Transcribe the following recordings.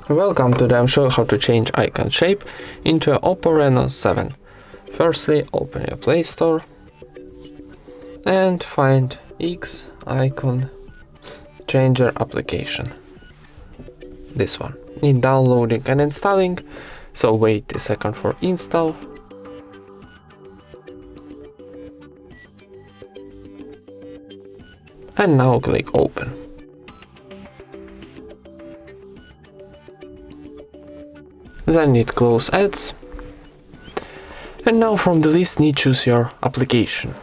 Welcome to the show how to change icon shape into OPPO Reno 7. Firstly, open your Play Store and find X icon changer application. This one. Need downloading and installing, so wait a second for install. And now click open. Then need close ads. And now from the list need choose your application.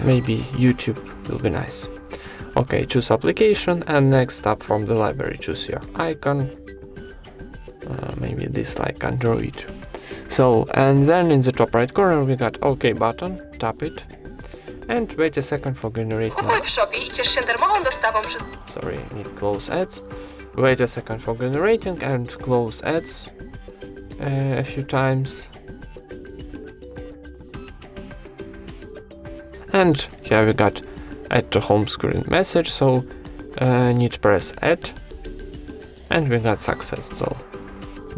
Maybe YouTube will be nice. Okay, choose application, and next up from the library choose your icon. Maybe this like Android. So, and then in the top right corner we got OK button, tap it. And wait a second for generating. Sorry, need close ads. Wait a second for generating and close ads a few times. And here we got add to home screen message, so need to press add, and we got success. So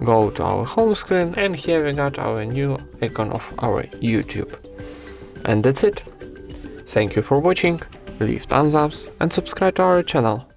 go to our home screen, and here we got our new icon of our YouTube. And that's it. Thank you for watching, leave thumbs ups and subscribe to our channel.